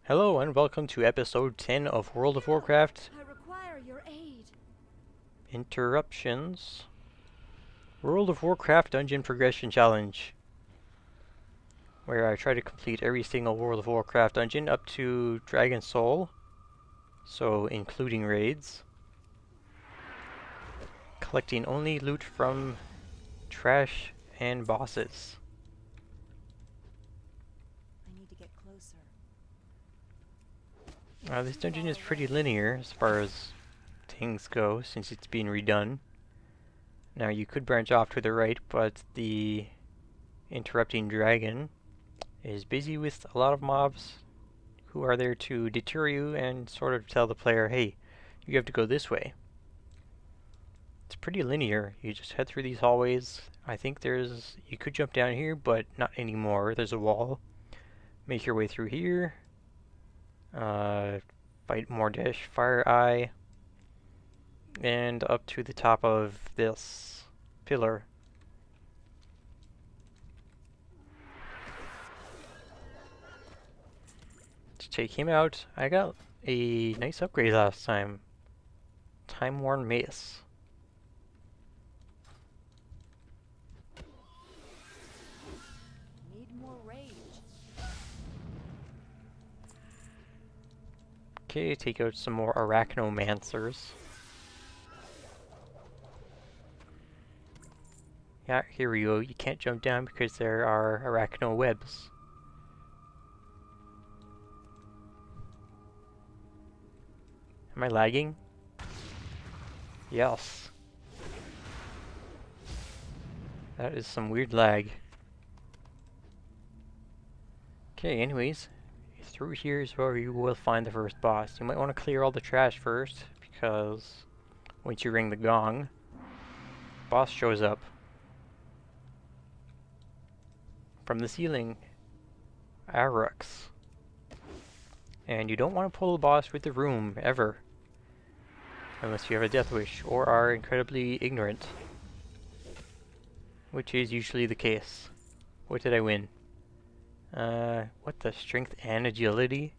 Hello and welcome to episode 10 of World of Warcraft. I require your aid. Interruptions. World of Warcraft Dungeon Progression Challenge, where I try to complete every single World of Warcraft dungeon up to Dragon Soul, so including raids. Collecting only loot from trash and bosses. I need to get closer. This dungeon is pretty linear as far as things go, since it's been redone. Now you could branch off to the right, but the interrupting dragon is busy with a lot of mobs who are there to deter you and sort of tell the player, hey, you have to go this way. It's pretty linear. You just head through these hallways. I think you could jump down here, but not anymore. There's a wall. Make your way through here. Fight Mordesh Fire Eye. And up to the top of this pillar. To take him out, I got a nice upgrade last time. Time-worn mace. Need more rage. Okay, take out some more arachnomancers. Yeah, here we go. You can't jump down because there are arachno webs. Am I lagging? Yes. That is some weird lag. Okay, anyways. Through here is where you will find the first boss. You might want to clear all the trash first, because once you ring the gong, boss shows up. From the ceiling. Arux. And you don't want to pull the boss with the room, ever. Unless you have a death wish, or are incredibly ignorant. Which is usually the case. What did I win? What the? Strength and agility?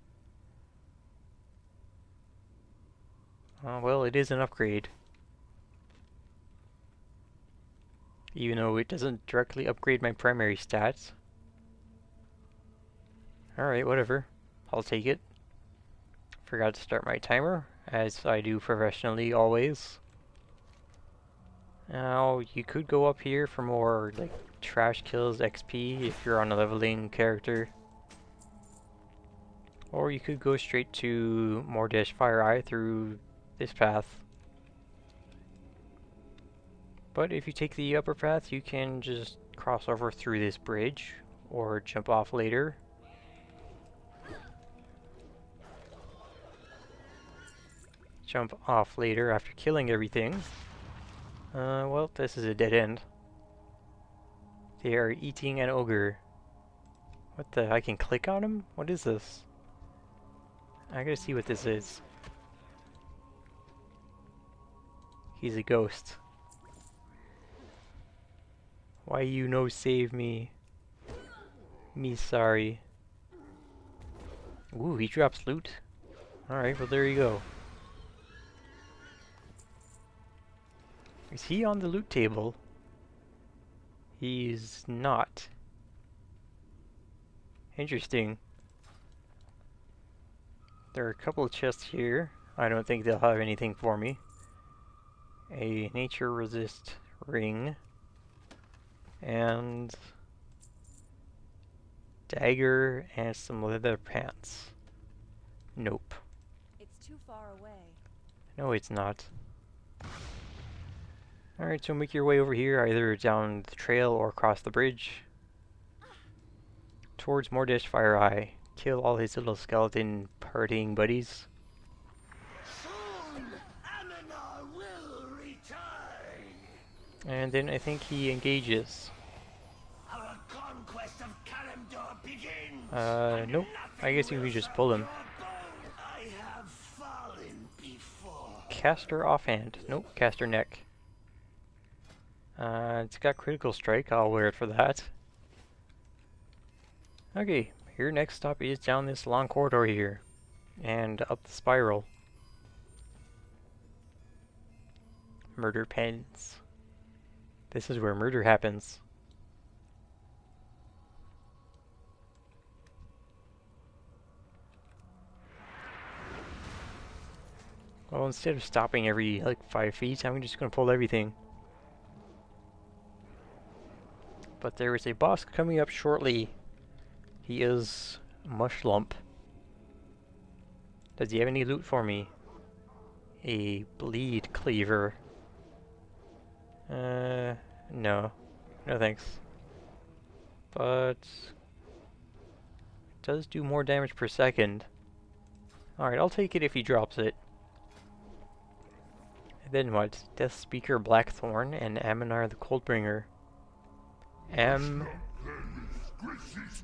Well, it is an upgrade. Even though it doesn't directly upgrade my primary stats. Alright, whatever. I'll take it. Forgot to start my timer, as I do professionally always. Now, you could go up here for more, like, trash kills XP if you're on a leveling character. Or you could go straight to Mordesh Fire Eye through this path. But if you take the upper path, you can just cross over through this bridge, or jump off later. Jump off later after killing everything. Well, this is a dead end. They are eating an ogre. What the? I can click on him? What is this? I gotta see what this is. He's a ghost. Why you no save me? Me sorry. Ooh, he drops loot. Alright, well there you go. Is he on the loot table? He's not. Interesting. There are a couple of chests here. I don't think they'll have anything for me. A nature resist ring. And dagger and some leather pants. Nope. It's too far away. No, it's not. Alright, so make your way over here, either down the trail or across the bridge. Towards Mordesh Fire Eye. Kill all his little skeleton partying buddies. Soon, Aminar will return. And then I think he engages. Our conquest of Kalimdor begins. Nope. I guess you can just pull him. I have fallen before. Caster offhand. Nope, caster neck. It's got critical strike, I'll wear it for that. Okay, your next stop is down this long corridor here, and up the spiral. Murder pens. This is where murder happens. Well, instead of stopping every, like, 5 feet, I'm just gonna pull everything. But there is a boss coming up shortly. He is Mushlump. Does he have any loot for me? A bleed cleaver. No. No thanks. But it does do more damage per second. Alright, I'll take it if he drops it. And then what? Death Speaker Blackthorn and Aminar the Coldbringer.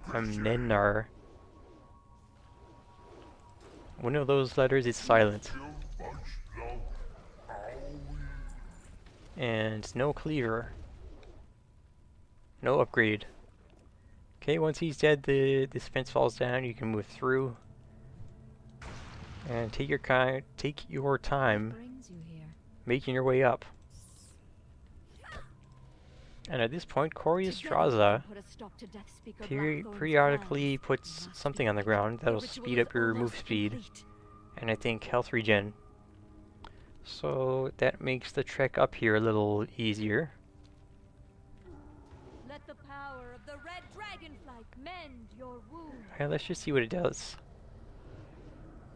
Amnenar. One of those letters is silent. And no cleaver. No upgrade. Okay, once he's dead, this fence falls down. You can move through. And take your time Brings you here. making your way up. And at this point, Coriostraza periodically puts something on the ground that'll speed up your move speed, and I think health regen. So that makes the trek up here a little easier. Let the power of the red dragonflight mend your wound. Okay, let's just see what it does.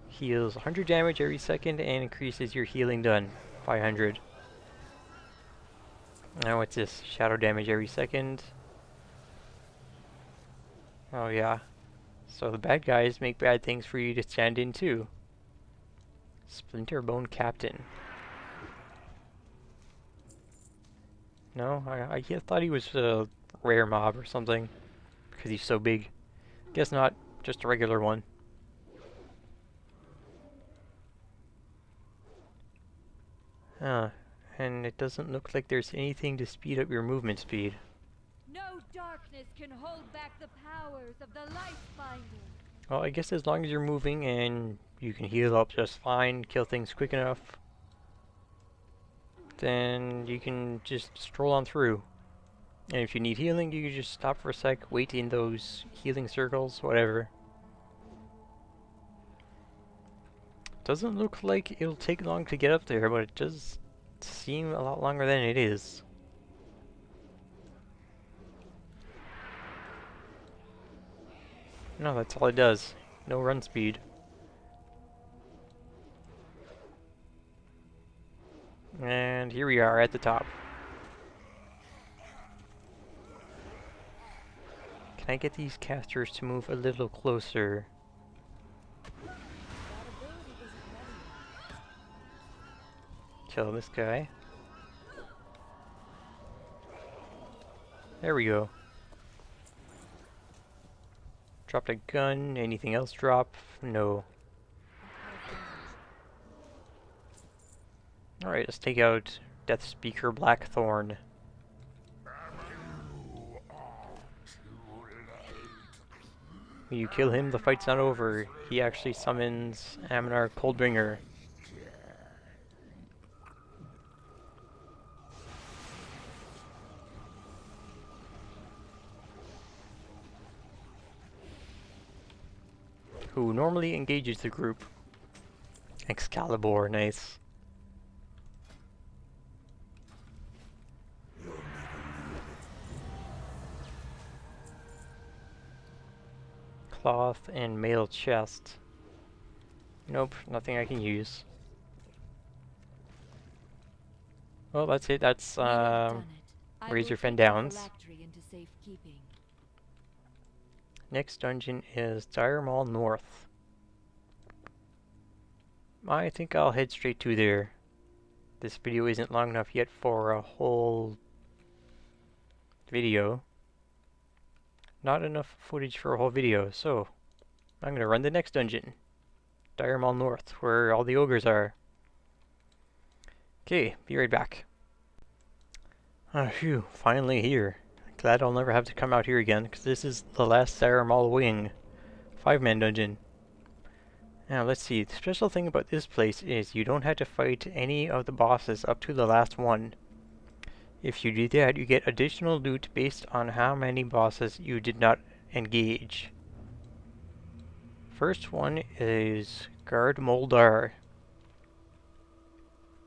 Heals 100 damage every second and increases your healing done by 100. Now what's this? Shadow damage every second. Oh yeah. So the bad guys make bad things for you to stand in too. Splinterbone Captain. No, I thought he was a rare mob or something, because he's so big. Guess not, just a regular one. And it doesn't look like there's anything to speed up your movement speed. No darkness can hold back the powers of the Lightbinder. Well, I guess as long as you're moving and you can heal up just fine, kill things quick enough, then you can just stroll on through. And if you need healing, you can just stop for a sec, wait in those healing circles, whatever. Doesn't look like it'll take long to get up there, but it does seem a lot longer than it is. No, that's all it does. No run speed. And here we are at the top. Can I get these casters to move a little closer? Kill this guy. There we go. Dropped a gun. Anything else drop? No. Alright, let's take out Death Speaker Blackthorn. When you kill him, the fight's not over. He actually summons Aminar Coldbringer. Who normally engages the group. Excalibur, nice. Cloth and mail chest. Nope, nothing I can use. Well, that's it. That's Razorfen Downs. Next dungeon is Dire Maul North. I think I'll head straight to there. This video isn't long enough yet for a whole video. Not enough footage for a whole video, so I'm gonna run the next dungeon. Dire Maul North, where all the ogres are. Okay, be right back. Phew, finally here. Glad I'll never have to come out here again, because this is the last Dire Maul wing. 5-man dungeon. Now let's see, the special thing about this place is you don't have to fight any of the bosses up to the last one. If you do that, you get additional loot based on how many bosses you did not engage. First one is Guard Moldar.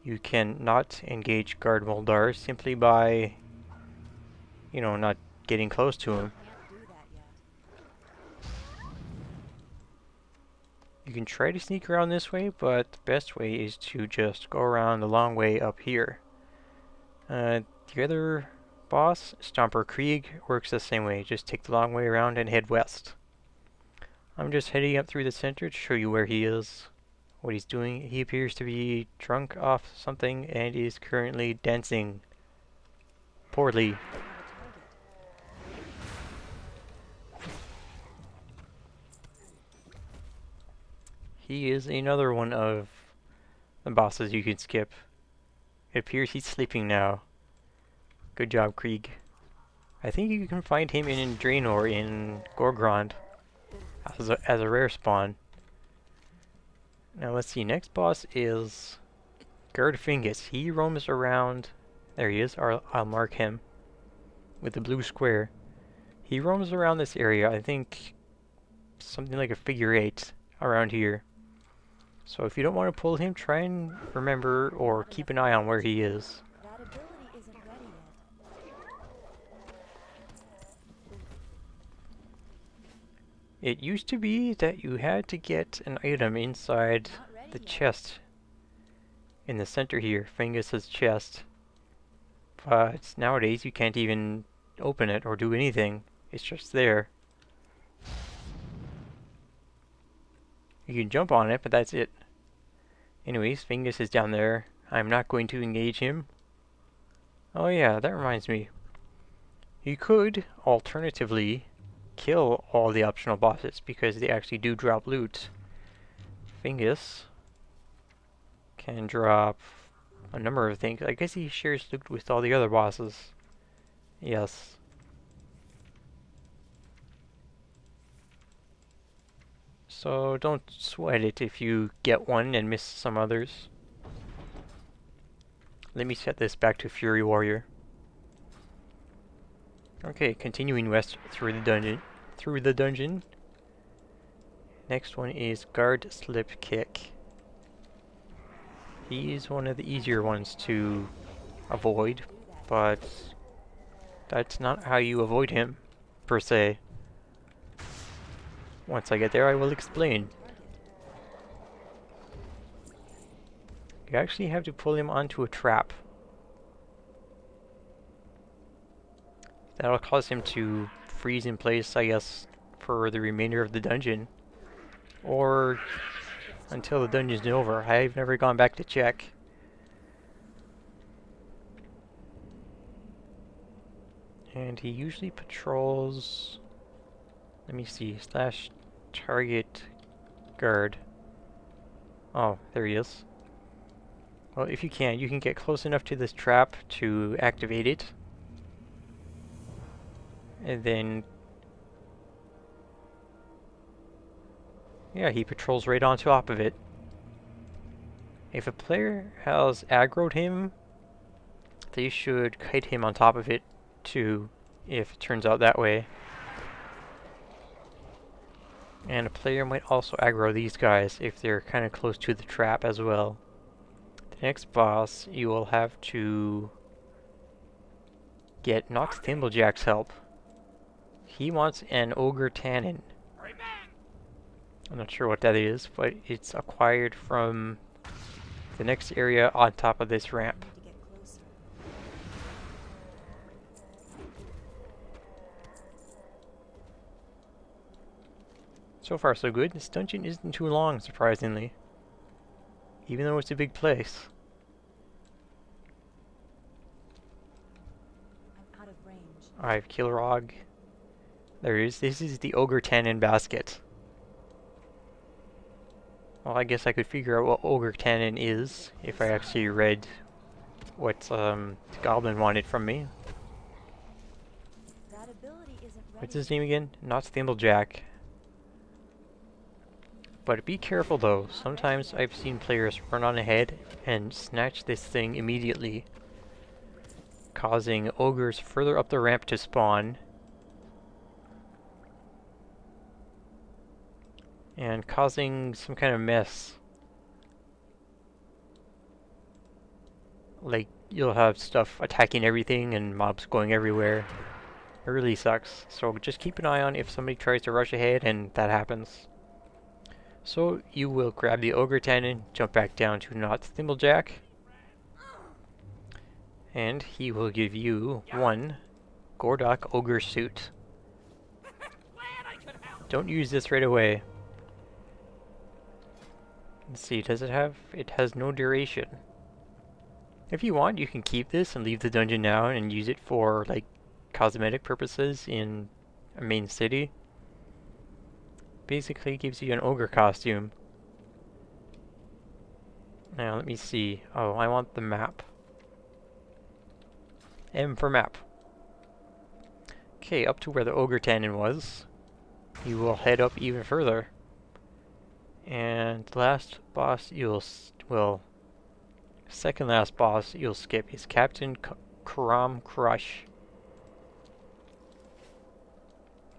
You can not engage Guard Moldar simply by, you know, not getting close to him. You can try to sneak around this way, but the best way is to just go around the long way up here. The other boss, Stomper Krieg, works the same way. Just take the long way around and head west. I'm just heading up through the center to show you where he is, what he's doing. He appears to be drunk off something and is currently dancing poorly. He is another one of the bosses you can skip. It appears he's sleeping now. Good job, Krieg. I think you can find him in Draenor in Gorgrond as a rare spawn. Now let's see, next boss is Guard Fingus. He roams around, there he is, I'll mark him with the blue square. He roams around this area, I think something like a figure 8 around here. So if you don't want to pull him, try and remember or keep an eye on where he is. That ability isn't ready yet. It used to be that you had to get an item inside the chest in the center here, Fingus's chest. But nowadays you can't even open it or do anything. It's just there. You can jump on it, but that's it. Anyways, Fingus is down there. I'm not going to engage him. Oh yeah, that reminds me. You could, alternatively, kill all the optional bosses, because they actually do drop loot. Fingus can drop a number of things. I guess he shares loot with all the other bosses. Yes. So don't sweat it if you get one and miss some others. Let me set this back to Fury Warrior. Okay, continuing west through the dungeon. Next one is Guard Slip Kick. He's one of the easier ones to avoid, but that's not how you avoid him, per se. Once I get there, I will explain. You actually have to pull him onto a trap. That'll cause him to freeze in place, I guess, for the remainder of the dungeon. Or until the dungeon's over. I've never gone back to check. And he usually patrols... Let me see, slash target guard. Oh, there he is. Well, if you can get close enough to this trap to activate it. And then... yeah, he patrols right on top of it. If a player has aggroed him, they should kite him on top of it too, if it turns out that way. And a player might also aggro these guys if they're kind of close to the trap as well. The next boss, you will have to get Nox Thimblejack's help. He wants an Ogre Tannin. I'm not sure what that is, but it's acquired from the next area on top of this ramp. So far so good. This dungeon isn't too long, surprisingly. Even though it's a big place. I'm out of range. I have Kilrog. There is. This is the Ogre Tannin basket. Well, I guess I could figure out what Ogre Tannin is if I actually read what the Goblin wanted from me. That ability isn't ready. What's his name again? Not Thimblejack. But be careful though, sometimes I've seen players run on ahead and snatch this thing immediately, causing ogres further up the ramp to spawn, and causing some kind of mess. Like, you'll have stuff attacking everything and mobs going everywhere. It really sucks. So just keep an eye on if somebody tries to rush ahead and that happens. So you will grab the ogre cannon, jump back down to not Thimblejack, and he will give you one Gordok ogre suit. Don't use this right away. Let's see, does it have? It has no duration. If you want, you can keep this and leave the dungeon now and use it for like cosmetic purposes in a main city. Basically gives you an ogre costume. Now let me see. Oh, I want the map. M for map. Okay, up to where the ogre cannon was. You will head up even further. And last boss second last boss you'll skip is Captain Karam Crush.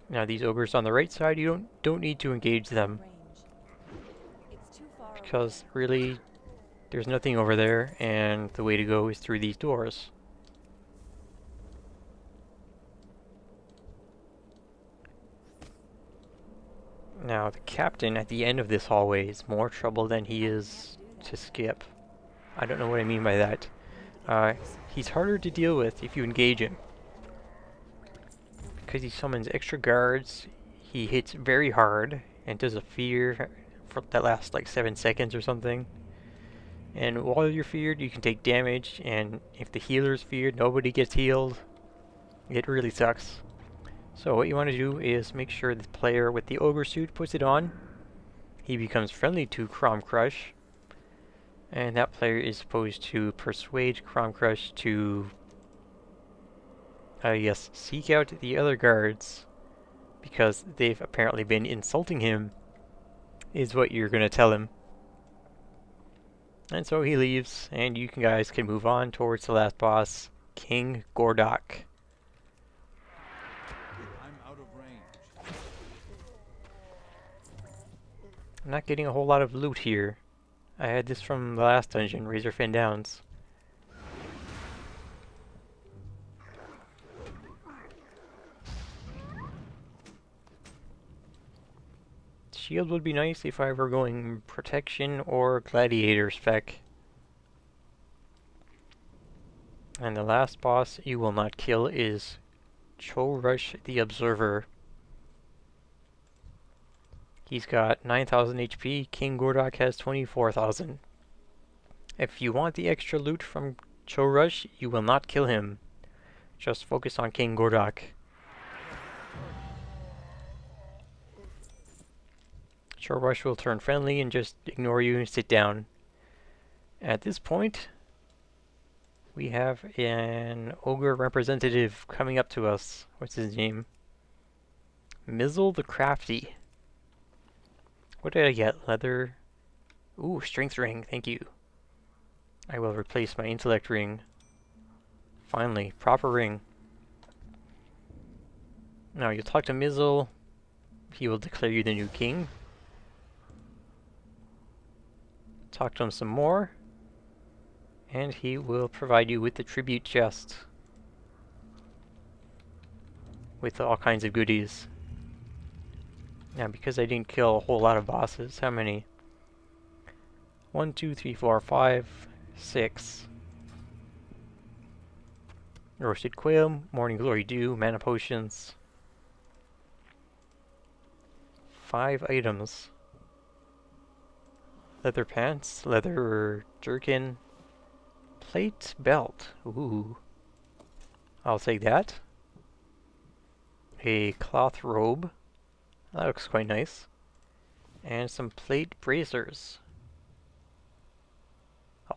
Now these ogres on the right side, you don't need to engage them, because really there's nothing over there and the way to go is through these doors. Now the captain at the end of this hallway is more trouble than he is to skip. I don't know what I mean by that. He's harder to deal with if you engage him, because he summons extra guards, he hits very hard, and does a fear that lasts like 7 seconds or something. And while you're feared, you can take damage, and if the healer's feared, nobody gets healed. It really sucks. So what you want to do is make sure the player with the ogre suit puts it on. He becomes friendly to Crom Crush, and that player is supposed to persuade Crom Crush to yes, seek out the other guards, because they've apparently been insulting him, is what you're going to tell him. And so he leaves, and you guys can move on towards the last boss, King Gordok. I'm out of range. I'm not getting a whole lot of loot here. I had this from the last dungeon, Razorfen Downs. Shield would be nice if I were going protection or gladiator spec. And the last boss you will not kill is Chorush the Observer. He's got 9,000 HP, King Gordok has 24,000. If you want the extra loot from Chorush, you will not kill him. Just focus on King Gordok. Chorush will turn friendly and just ignore you and sit down. At this point, we have an ogre representative coming up to us. What's his name? Mizzle the Crafty. What did I get? Leather. Ooh, strength ring, thank you. I will replace my intellect ring. Finally, proper ring. Now you'll talk to Mizzle. He will declare you the new king. Talk to him some more, and he will provide you with the tribute chest with all kinds of goodies. Now, because I didn't kill a whole lot of bosses, how many? 1, 2, 3, 4, 5, 6. Roasted quail, morning glory dew, mana potions. 5 items. Leather pants, leather jerkin, plate belt. Ooh. I'll take that. A cloth robe. That looks quite nice. And some plate bracers.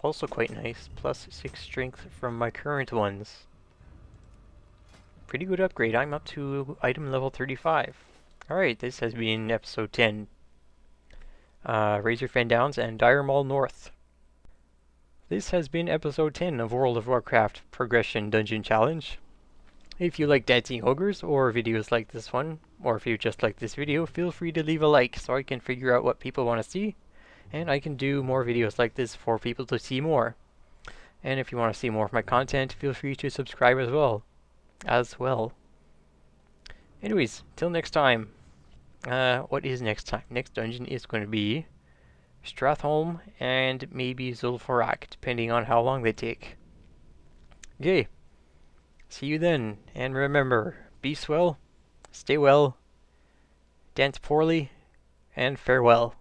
Also quite nice. Plus 6 strength from my current ones. Pretty good upgrade. I'm up to item level 35. Alright, this has been episode 10. Razorfen Downs, and Dire Maul North. This has been episode 10 of World of Warcraft Progression Dungeon Challenge. If you like dancing ogres or videos like this one, or if you just like this video, feel free to leave a like so I can figure out what people want to see, and I can do more videos like this for people to see more. And if you want to see more of my content, feel free to subscribe as well. Anyways, till next time. What is next time? Next dungeon is going to be Stratholme and maybe Zul'Farrak, depending on how long they take. Okay. See you then, and remember, be swell, stay well, dance poorly, and farewell.